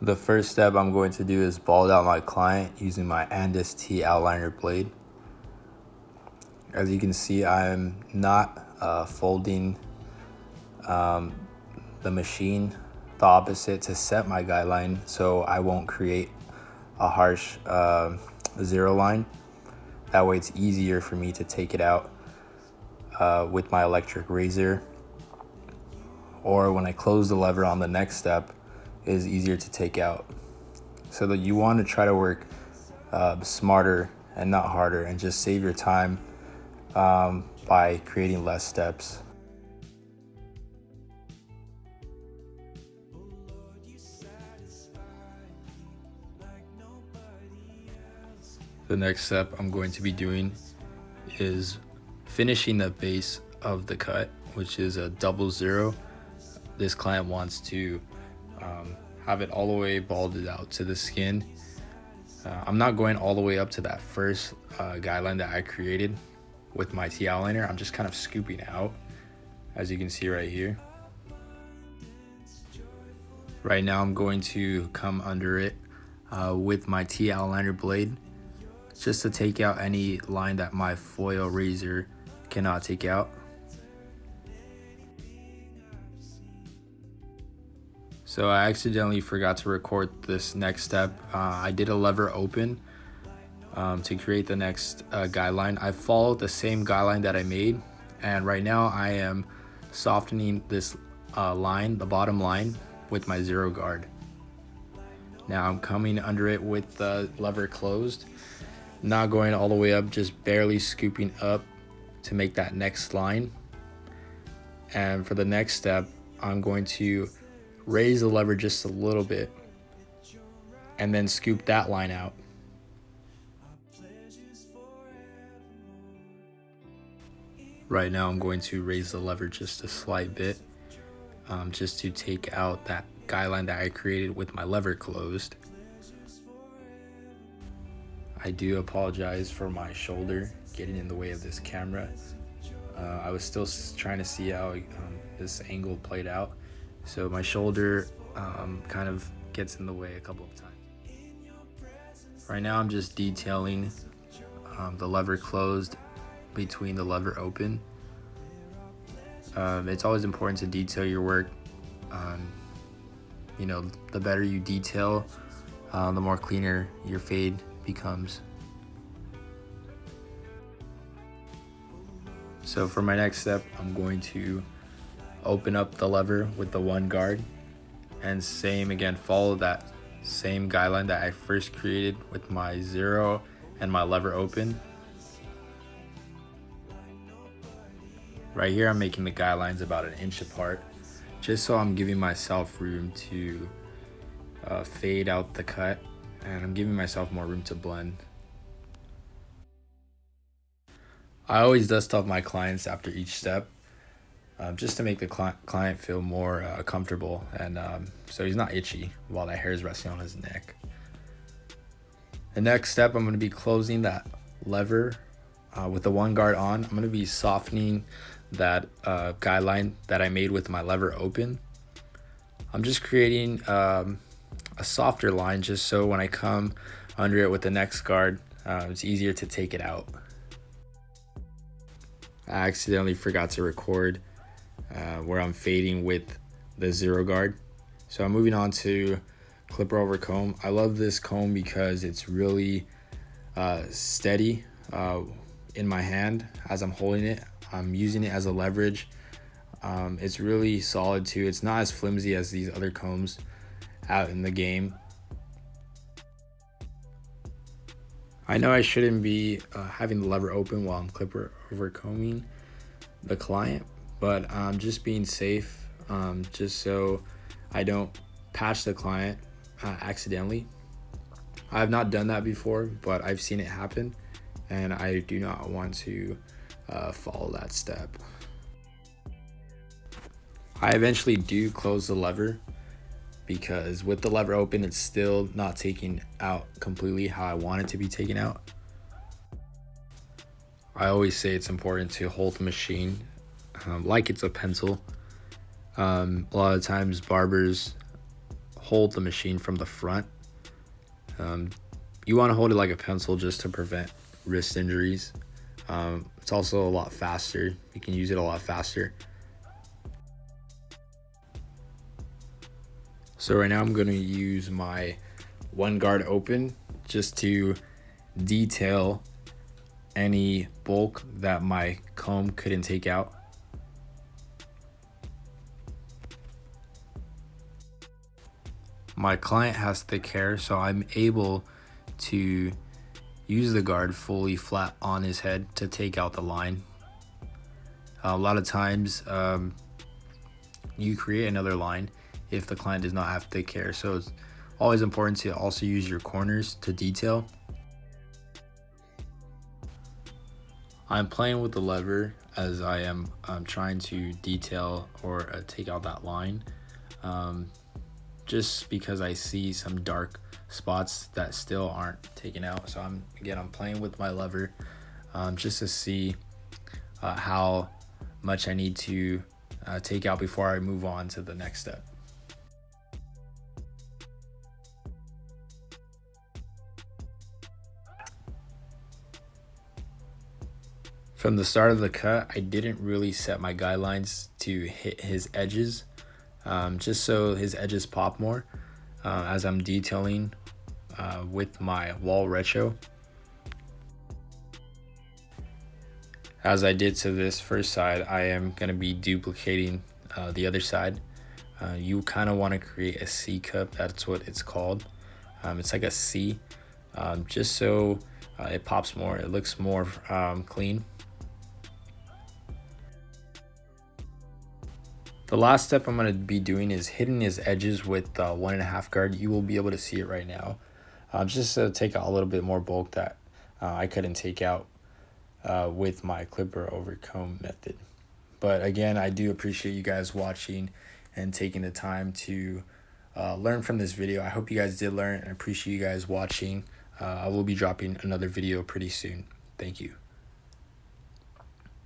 The first step I'm going to do is bald out my client using my Andis T-outliner blade. As you can see, I'm not folding the machine the opposite to set my guideline, so I won't create a harsh zero line. That way it's easier for me to take it out with my electric razor, or when I close the lever on the next step, it is easier to take out. So that you want to try to work smarter and not harder, and just save your time by creating less steps. The next step I'm going to be doing is finishing the base of the cut, which is a 00. This client wants to have it all the way balded out to the skin. I'm not going all the way up to that first guideline that I created with my T-outliner. I'm just kind of scooping out, as you can see right here. Right now I'm going to come under it with my T-outliner blade, just to take out any line that my foil razor cannot take out. So I accidentally forgot to record this next step. I did a lever open to create the next guideline. I followed the same guideline that I made, and right now I am softening this line, the bottom line, with my zero guard. Now I'm coming under it with the lever closed, not going all the way up, just barely scooping up to make that next line. And for the next step, I'm going to raise the lever just a little bit and then scoop that line out. Right now I'm going to raise the lever just a slight bit, just to take out that guideline that I created with my lever closed. I do apologize for my shoulder getting in the way of this camera. I was still trying to see how this angle played out, so my shoulder kind of gets in the way a couple of times. Right now I'm just detailing the lever closed between the lever open. It's always important to detail your work. You know, the better you detail, the more cleaner your fade becomes. So for my next step, I'm going to open up the lever with the one guard, and same again, follow that same guideline that I first created with my zero and my lever open. Right here I'm making the guidelines about 1 inch apart, just so I'm giving myself room to fade out the cut, and I'm giving myself more room to blend. I always dust off my clients after each step, just to make the client feel more comfortable, and so he's not itchy while that hair is resting on his neck. The next step, I'm going to be closing that lever with the one guard on. I'm going to be softening that guideline that I made with my lever open. I'm just creating a softer line, just so when I come under it with the next guard, it's easier to take it out. I accidentally forgot to record where I'm fading with the zero guard, so I'm moving on to clipper over comb. I love this comb because it's really steady in my hand as I'm holding it. I'm using it as a leverage. It's really solid too. It's not as flimsy as these other combs out in the game. I know I shouldn't be having the lever open while I'm clipper over combing the client, but I'm just being safe, just so I don't patch the client accidentally. I've not done that before, but I've seen it happen, and I do not want to follow that step. I eventually do close the lever, because with the lever open, it's still not taking out completely how I want it to be taken out. I always say it's important to hold the machine like it's a pencil. A lot of times barbers hold the machine from the front. You want to hold it like a pencil just to prevent wrist injuries. It's also a lot faster. You can use it a lot faster. So right now I'm going to use my one guard open just to detail any bulk that my comb couldn't take out. My client has thick hair, so I'm able to use the guard fully flat on his head to take out the line. A lot of times you create another line if the client does not have thick hair, so it's always important to also use your corners to detail. I'm playing with the lever as I am trying to detail or take out that line, just because I see some dark spots that still aren't taken out. So I'm playing with my lever just to see how much I need to take out before I move on to the next step. From the start of the cut, I didn't really set my guidelines to hit his edges, just so his edges pop more as I'm detailing with my Wahl Retro. As I did to this first side, I am going to be duplicating the other side. You kind of want to create a C cup, that's what it's called. It's like a C, just so it pops more, it looks more clean. The last step I'm going to be doing is hitting his edges with 1.5 guard. You will be able to see it right now. Just to take out a little bit more bulk that I couldn't take out with my clipper over comb method. But again, I do appreciate you guys watching and taking the time to learn from this video. I hope you guys did learn and appreciate you guys watching. I will be dropping another video pretty soon. Thank you.